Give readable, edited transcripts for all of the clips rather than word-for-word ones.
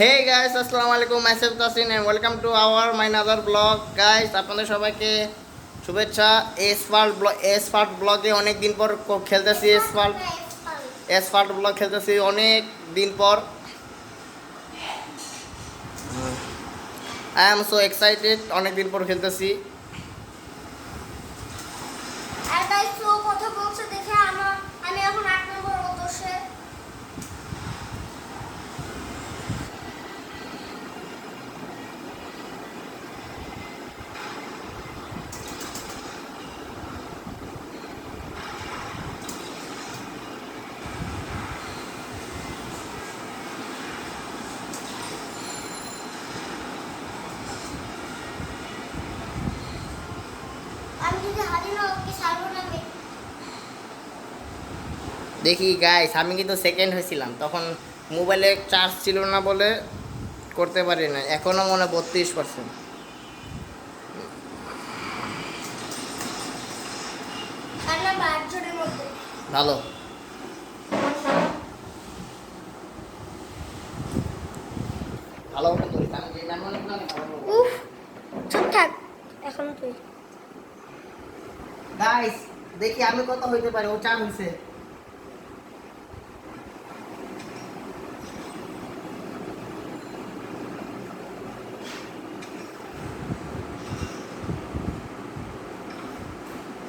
Hey guys, আসসালামু আলাইকুম, myself Tasin and welcome to our my another vlog guys. আপনাদের সবাইকে শুভেচ্ছা। এসফাল্ট ব্লগে অনেক দিন পর খেলতেছি। এসফাল্ট ব্লগ খেলতেছি অনেক দিন পর। I am so excited, অনেক দিন পর খেলতেছি। আর তাই স্লো কথা বলছে দেখে আমি এখন 8 নম্বর অদর্শে। আমি যদি হারি না ওকে ছাড়বো না আমি। দেখি গাইস, আমি কিন্তু সেকেন্ড হয়েছিলাম, তখন মোবাইলে চার্জ ছিল না বলে করতে পারি না। এখনও মনে 32%। আর নাম্বার 8 জনের মধ্যে। ভালো। ভালো মতো করিস, আমি যে নাম্বার লিখলাম আমি ভালো মতো উফ চুপ থাক এখন তুই। গাইস দেখি আমি কত হইতে পারি। ও 4 হইছে।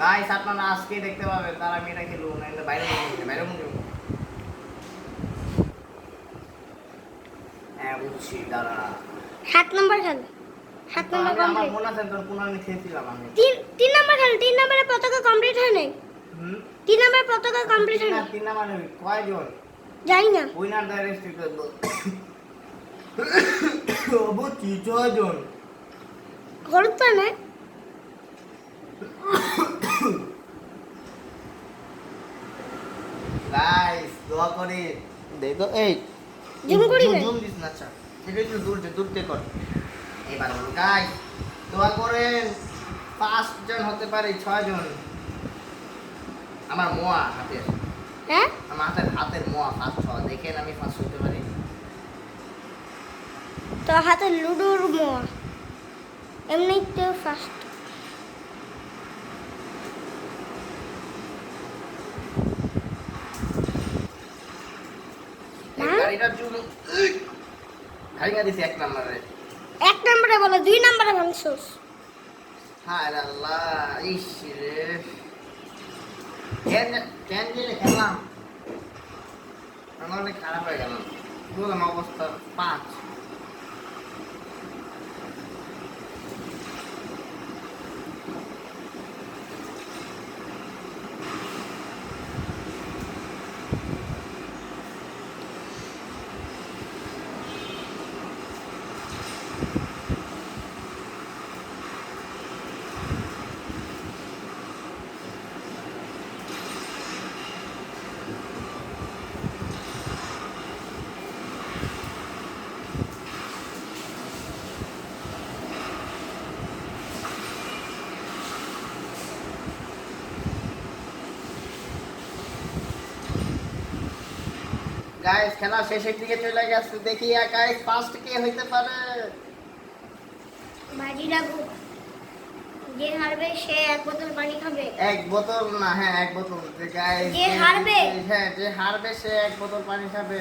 গাইস আপনারা আজকে দেখতে পাবেন তার আমি এটা খেলবো না, এটা বাইরে মনে হ্যাঁ বুঝছি, দাঁড়া। 7 নম্বর খেল। 7 নম্বর আমার কমপ্লিট। মনে আছে তোর কোন আমি খেয়েছিলাম আমি। 3 নম্বর খেল। 3 নম্বরে পতাকা কমপ্লিট হয় নাই। 3 নম্বর পতাকা কমপ্লিট হয় নাই। 3 নাম্বার কয়জন? জানি না। উইনার দ্য রেস্ট্রিক্টেড বল। ও বুঝছি 6 জন। হলুদ তো না। গাইস দোয়া করে দে তো। এই জুম করি না। জুম দিস না। আচ্ছা এটা একটু দূরতে কর। এবার বল গাইস দোয়া করেন 5 জন হতে পারে, 6 জন। আমার মোয়া হাতের, হ্যাঁ আমার হাতের মোয়া 5 6 দেখেন আমি 5 হতে পারি। তো হাতে লুডোর মোয়া এমনি তো ফার্স্ট। এই গাড়িটা জুম ভাইঙ্গা দিছি 1 নম্বরে। 1 নম্বরে বলে 2 নম্বরে ভাঙছস। হায় আল্লাহ, ইস রে কেন কেন দিলে খেললাম, আমার অনেক খারাপ হয়ে গেল। বললাম অবস্থা 5। গাইস খেলা শেষের দিকে চলে গেছে, দেখি গাইস ফার্স্ট কে হইতে পারে। বাজি লাগু। যে হারবে সে 1 বোতল পানি খাবে। 1 বোতল না, হ্যাঁ 1 বোতল। গাইস যে হারবে? হ্যাঁ যে হারবে সে 1 বোতল পানি খাবে।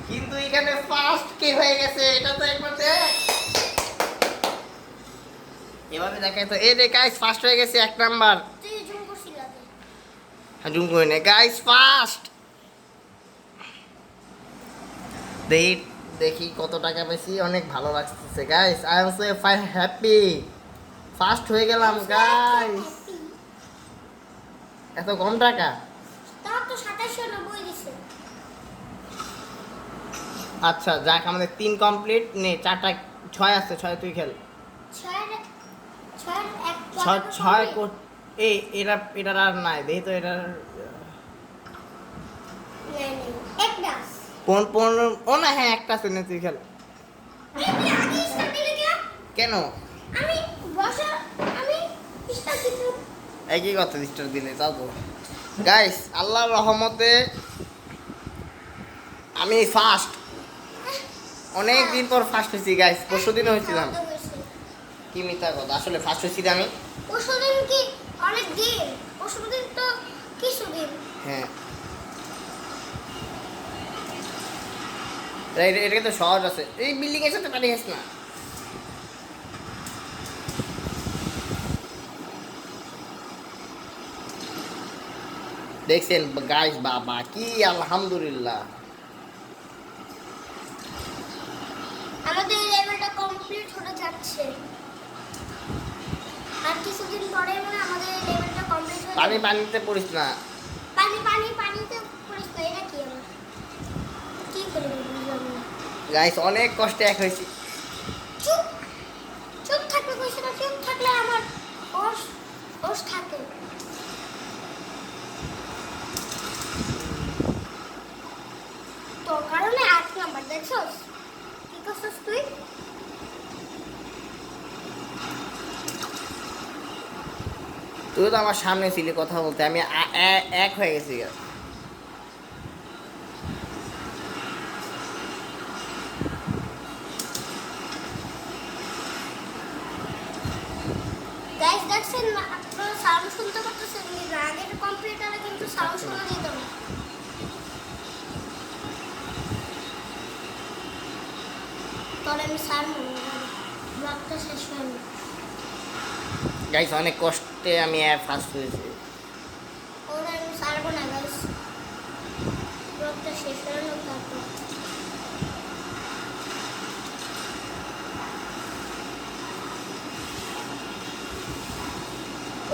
কিন্তু এখানে ফার্স্ট কে হয়ে গেছে এটা তো একবার দেখ। এভাবে দেখাই তো। এই রে গাইস ফার্স্ট হয়ে গেছে 1 নাম্বার। তুই জুম করছিস আগে। হ্যাঁ জুম করে নে। গাইস ফার্স্ট দেখি কত টাকা পেয়েছি। অনেক ভালো লাগতেছে guys. I am so happy. First হয়ে গেলাম গাইস। এত কম টাকা। তাও তো 2790 দিছে। আচ্ছা যাক, আমাদের 3 কমপ্লিট নে। 4টা 6 আছে, 6 তুই খেল। 6 এক 6 এই এটার আর নাই দেখি তো। এটার এক দাস। কোন ও না, হ্যাঁ একটা আছে, নে তুই খেল। আমি আগে স্টার্ট দিলে কেন? আমি বসা আমি স্টার্ট দিতে। একই কথা, ডিস্টার্ব দিলে তাও তো। গাইস আল্লাহর রহমতে আমি ফার্স্ট। অনেক দিন পর ফার্স্ট হয়েছি গাইস, পরশুদিন হয়েছিলাম। আমাদের হয়েছে। কি মিথ্যা কথা, আসলে ফার্স্ট হয়েছি রে আমি। পরশুদিন কি অনেক দিন? পরশুদিন তো কিছুদিন। হ্যাঁ, এটা তো সহজ আছে। এই বিল্ডিং এর সাথে পারি না। দেখছেন গাইস, বাবা কি আলহামদুলিল্লাহ। আমাদের এই লেভেলটা কমপ্লিট হতে যাচ্ছে। আর কিছুদিন পরে মানে আমাদের এই লেভেলটা কমপ্লিট হয়ে যাবে। পানিতে পড়িস না। পানিতে পরিস না, এটা কি আমার? কি করে বুঝলাম না। গাইস অনেক কষ্টে এক হয়েছি। চুপ চুপ থাকলে কইছে না, চুপ থাকলে আমার ওস ওস থাকে। তোর কারণে 8 নাম্বার দেখছস? কি করছস তুই? তুই তো আমার সামনে ছিলি কথা বলতে, আমি এক হয়ে গেছি। গাইস দেখছেন না, আপনারা সাউন্ড শুনতে পাচ্ছেন? আগের কম্পিউটারে কিন্তু সাউন্ড শোনা যেত না। তবে আমি সারবো ব্লগটা শেষ হয়নি। গাইস অনেক কষ্টে আমি ফার্স্ট হয়েছি। ওরা আমি সারবো না গাইস, ব্লগটা শেষ হয়নি তারপর।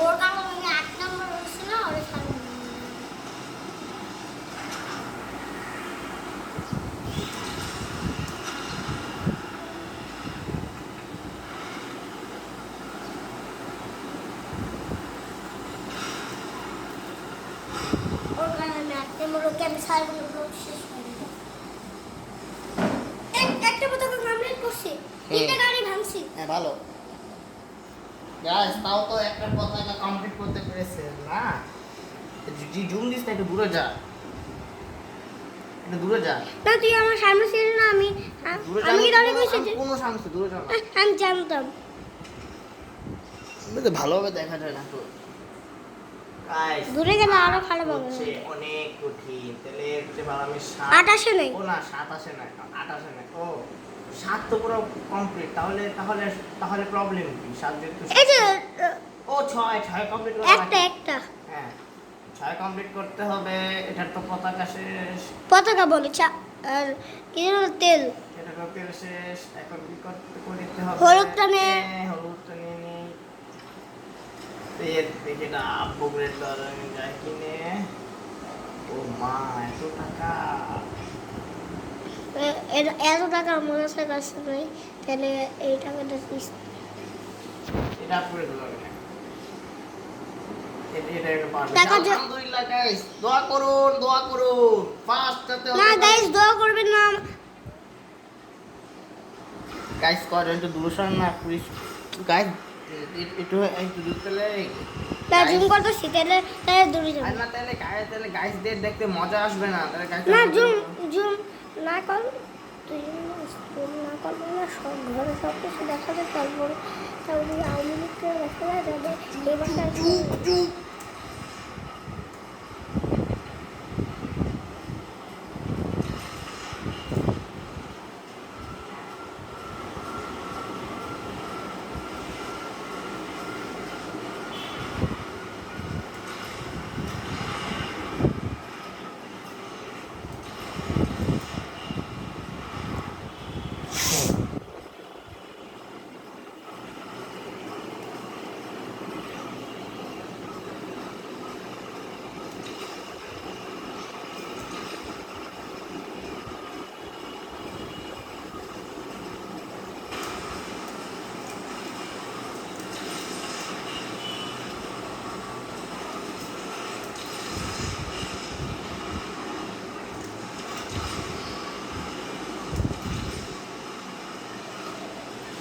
ওর কারণে আমি 8 নম্বর হয়েছে না, ওরা সারবো না। ওর কারণে আমি 8 নম্বর ওকে আমি সারবো না, ব্লগ শেষ হয়নি। একটা পতাকা কমপ্লিট করছি, 3টা গাড়ি ভাঙছি। হ্যাঁ ভালো গাইস, তাও তো একটা পতাকা কমপ্লিট করতে পেরেছে না। জুম দিস না, একটু দূরে যা, একটু দূরে যা। না তুই আমার সামনে ছিল না, আমি দূরে যা, আমি দাঁড়িয়ে কইছি যে কোনো সামনে দূরে যা না। আমি জানতাম। তো ভালোভাবে দেখা যায় না তো গাইস। দূরে গেলে আরো ভালো পাবে। হচ্ছে অনেক কঠিন, তাহলে যে ভালো আমি 8 আসে নাই। ও না 7 আসে না, 8 আসে না। ও 7 তো পুরো কমপ্লিট, তাহলে তাহলে তাহলে প্রবলেম কি? 7 যেহেতু এই যে ও 6 কমপ্লিট করতে একটা হ্যাঁ 6 কমপ্লিট করতে হবে। এটার তো পতাকা শেষ, পতাকা বলে আর কি যেন তেল। এটা তো তেল শেষ। এখন কি করতে হবে? হলুদটা নে। হ্যাঁ, হলুদটা নিয়ে নেই। তেল দেখে না আপগ্রেড করা যায় কিনে। ও মা, এত টাকা! এত টাকা আমার কাছে নাই, তাহলে এই টাকাটা দিস। এটা আপগ্রেড হবে না। এটা একটা পারবে। টাকা আলহামদুলিল্লাহ গাইস, দোয়া করুন, দোয়া করুন। ফার্স্ট হতে হবে না গাইস, দোয়া করবেন না। গাইস করেন তো দূরসর না প্লিজ গাইস, একটু একটু দূর পেলে না জুম করতেছি, তাহলে দূরে আর যাবে। না তাহলে গাইসদের দেখতে মজা আসবে না, তাহলে গাইস না জুম না কর, তুই জুম না করবি না, সব ঘরে সব কিছু দেখা যায়। তারপরে আওয়ামী লীগকে দেখা যায় যাবে এবারটা।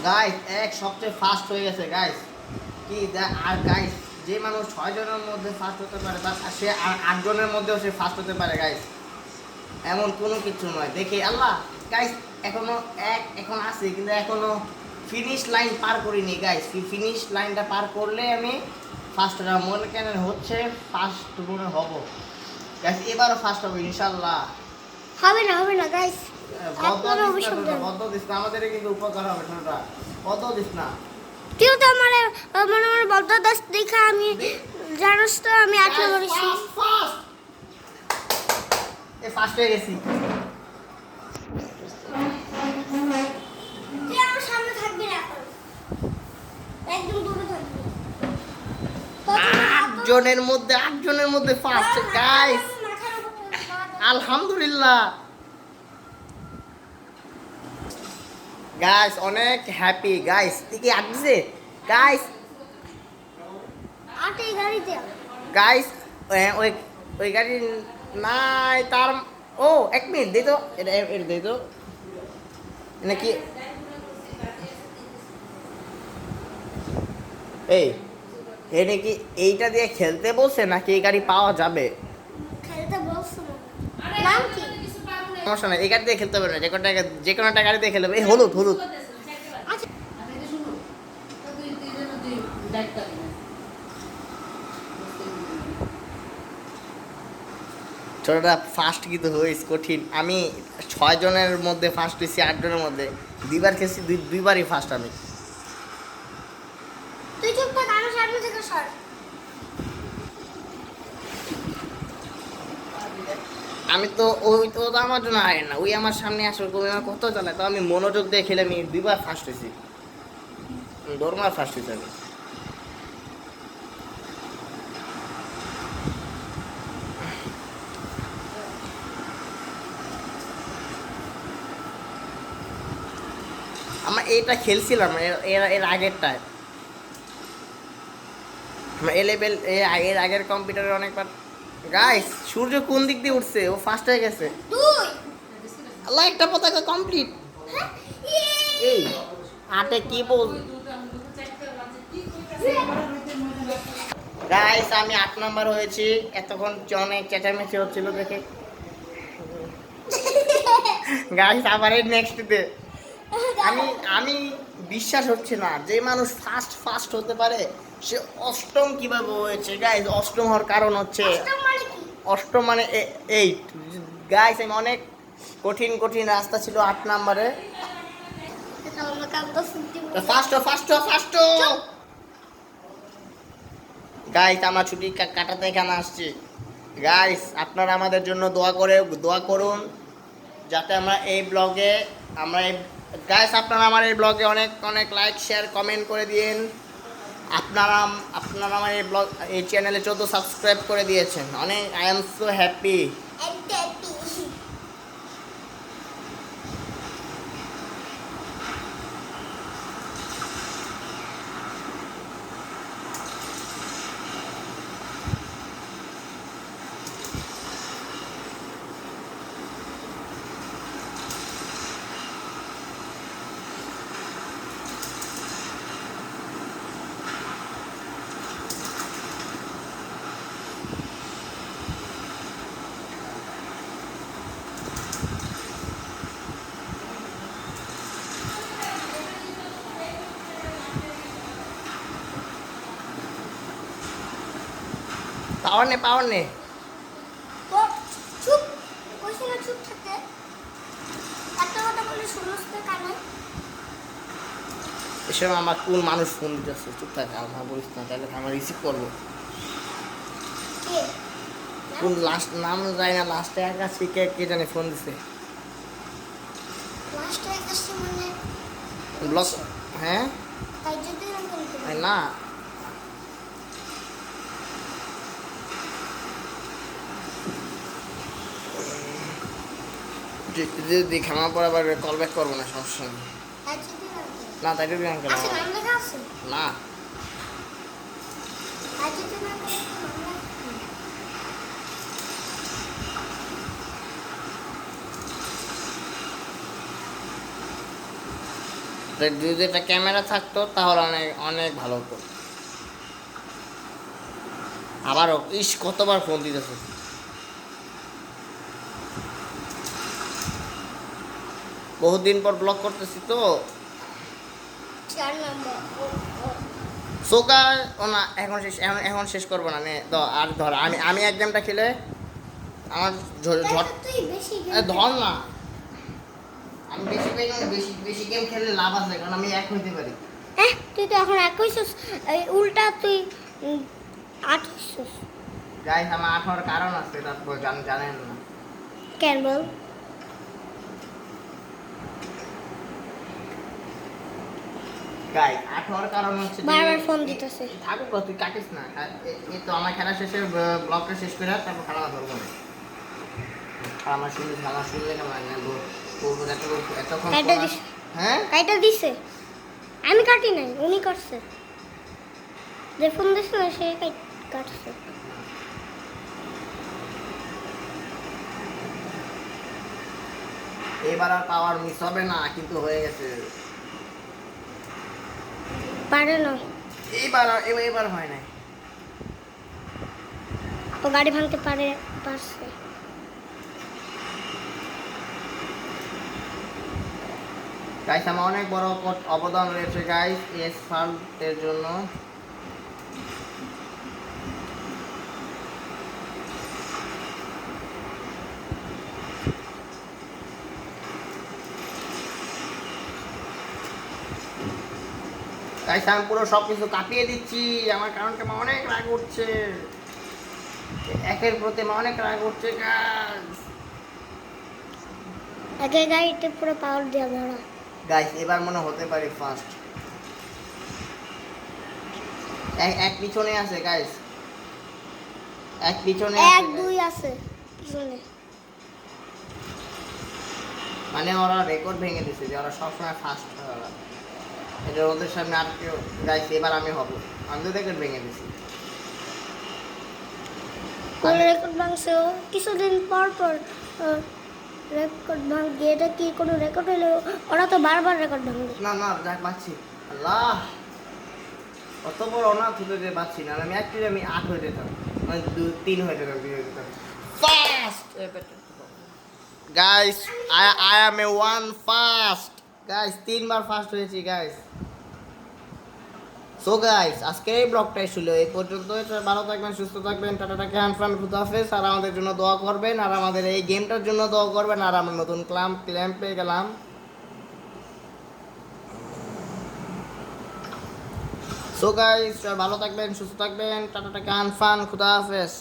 গাইস এক সবচেয়ে ফাস্ট হয়ে গেছে গাইস। কি আর গাইস, যে মানুষ 6 জনের মধ্যে ফার্স্ট হতে পারে তার সে আর 8 জনের মধ্যেও সে ফার্স্ট হতে পারে গাইস, এমন কোনো কিছু নয়। দেখি আল্লাহ গাইস এখনো এক এখন আছে, কিন্তু এখনো ফিনিশ লাইন পার করিনি গাইস। ফিনিশ লাইনটা পার করলে আমি ফার্স্ট হব, মনে কেন হচ্ছে ফার্স্ট মনে হব গাইস, এবারও ফার্স্ট হবো ইনশাল্লাহ। হবে না গাইস, আপনারা অবশ্যই বদ্ধ দিস না, আমাদের কিন্তু উপকার হবে ছোটটা, বদ্ধ দিস না। কেউ তো আমার মানে আমার বলতে দাস দেখা আমি জানোস তো আমি 8 নম্বরে ফার্স্ট এ ফার্স্ট হয়ে গেছি। তুই আমার সামনে থাকবি না এখন, একদম দূরে থাকবি। 8 জনের মধ্যে ফার্স্ট গাইস, আলহামদুলিল্লাহ গাইস, অনেক হ্যাপি গাইস। কি আসছে গাইস? আটে গাড়িতে গাইস ওই ওই গাড়ি নাই তার। ও এক মিনিট দে তো, এটা এটা দে তো নাকি। এই এটা কি এইটা দিয়ে খেলতে বলছে নাকি এই গাড়ি পাওয়া যাবে? খেলতে বলছো নাম কি? সমস্যা নাই, এই গাড়ি দিয়ে খেলতে পারবে না, যে কোনো একটা গাড়ি দিয়ে খেলবে। এই হলুদ হলুদ আচ্ছা ছোটটা ফার্স্ট কিন্তু হয়েছে কঠিন। আমি 6 জনের মধ্যে ফার্স্ট হয়েছি, 8 জনের মধ্যে দুইবার খেয়েছি, দুইবারই ফার্স্ট আমি। তুই চুপ থাক, আমার সামনে থেকে সর। আমি তো ওই তো আমার জন্য হারে না, ওই আমার সামনে আসবে, ওই আমার কত চালায়, তো আমি মনোযোগ দিয়ে খেলে আমি দুইবার ফার্স্ট হয়েছি, দৌড়মার ফার্স্ট হয়েছি আমি। আমরা এইটা খেলছিলাম এর আগেরটায়, আমরা এলেভেল এর আগের কম্পিউটারে অনেকবার। গাইস সূর্য কোন দিক দিয়ে উঠছে? ও ফার্স্ট হয়ে গেছে। তুই আল্লাহ, একটা পতাকা কমপ্লিট। এই আটে কি বল গাইস, আমি 8 নাম্বার হয়েছি। এতক্ষণ অনেক চেঁচামেচি হচ্ছিল দেখে গাইস, আবার এই নেক্সট ডে আমি আমি বিশ্বাস হচ্ছে না যে মানুষ ফার্স্ট ফার্স্ট হতে পারে সে অষ্টম কিভাবে হয়েছে গাইস। অষ্টম হওয়ার কারণ হচ্ছে, অষ্টম মানে 8 গাইস। আমি অনেক কঠিন কঠিন রাস্তা ছিল 8 নাম্বারে। ফার্স্ট ফার্স্ট ফার্স্ট গাইস, আমরা ছুটি কাটাতে এখানে আসছি গাইস। আপনারা আমাদের জন্য দোয়া করুন যাতে আমরা এই ব্লগে গাইস, আপনারা আমার এই ব্লগে অনেক অনেক লাইক শেয়ার কমেন্ট করে দিন। আপনারা আমার এই চ্যানেলে 14 সাবস্ক্রাইব করে দিয়েছেন, অনেক আই এম সো হ্যাপি। পাওয়ার নে চুপ, কইছে না চুপ থাকতে। একটা কথা বলে শুনোস তো কানে। এসব আমার কোন মানুষ ফোন দিতেছে? চুপ থাকে, আমার বলিস না, তাহলে আমার রিসিভ করবো। কে? কোন লাস্ট নাম যায় না, লাস্টে এক আছে, কে জানে ফোন দিছে। লাস্ট একটা মানে ব্লক, হ্যাঁ তাই যদি না করতে। না যদি খাওয়া পর আবার কল ব্যাক করবো না, সমস্যা নেই। তাই যদি না করতে। না তাই যদি আঙ্কেল আচ্ছা নাম লেখা আছে? না, তাই যদি না করতে যদি একটা ক্যামেরা থাকতো তাহলে অনেক অনেক ভালো হতো। আবারও কতবার ফোন দিতেছে। বহুদিন পর ব্লগ করতেছি তো। 4 নম্বর সো গাইস, ও না এখন শেষ, এখন শেষ করবো না নে আর ধর আমি এক গেমটা খেলে আমার ঝড় তুই বেশি ধর না, আমি বেশি বেশি গেম খেললে লাভ আছে কারণ আমি এক হইতে পারি। তুই তো এখন 21 এই উল্টা তুই 28 গাইস আমার 8 হওয়ার কারণ আছে, এটা তো জানেন না। কেন বল? গাইস 8 হওয়ার কারণ হচ্ছে যে- বারবার ফোন দিতেছে। থাকুক তো, তুই কাটিস না। এই তো আমার খেলা শেষে ব্লগটা শেষ করে তারপর খেলা ধরবো না। আর আমার শুনলে কেমন লাগে এতক্ষণ কাইটা পড়া- দিস। হ্যাঁ কাইটা দিছে, আমি কাটি নাই, উনি করছে। যে ফোন দিছে না সে কাটছে। এবার আর পাওয়ার মিস হবে না, কিন্তু হয়ে গেছে। পারে না, এবার হয় নাই। ও গাড়ি ভাঙতে পারছে। গাইস আমার অনেক বড় অবদান রয়েছে গাইস এসফাল্টের জন্য। গাইস আমি পুরো সবকিছু কাঁপিয়ে দিচ্ছি, আমার কারণটা আমার অনেক রাগ উঠছে, একের প্রতি আমার অনেক রাগ উঠছে গাইস। আগে গাড়িতে পুরো পাওয়ার দিয়ে ভরা। গাইস এবার মনে হতে পারে ফার্স্ট। এক পিছনে আছে গাইস, এক পিছনে আছে 1 2 guys। আছে পিছনে। মানে ওরা রেকর্ড ভেঙে দিছে যে ওরা সবসময় ফার্স্ট হয় ওরা। এটা ওদের সামনে আর কেউ। গাইস এবার আমি হব, আমি তো রেকর্ড ভেঙে দিছি। কোন রেকর্ড ভাঙছে ও? কিছুদিন পর পর রেকর্ড ভাঙে। এটা কি কোনো রেকর্ড হলো? ওরা তো বারবার রেকর্ড ভাঙে। না না যাক বাচ্ছি, আল্লাহ অত বড় অনাথ হতে যে বাচ্ছি না, আমি অ্যাকচুয়ালি আমি 8 হয়ে যেতাম, আমি 3 হয়ে যেতাম, 2 হয়ে যেতাম first. Guys I am A one first guys, 3 bar first হয়েছি গাইস। সো গাইস আজকের এই ব্লগটাই ছিল এই পর্যন্ত। ভালো থাকবেন, সুস্থ থাকবেন, টাটা ক্যান ফ্রান খুদাফেজ। আর আমাদের জন্য দোয়া করবেন, আর আমাদের এই গেমটার জন্য দোয়া করবেন, আর আমরা নতুন ক্ল্যাম্প পেয়ে গেলাম। সো গাইস ভালো থাকবেন, সুস্থ থাকবেন, টাটা ক্যান ফ্রান খুদাফেজ।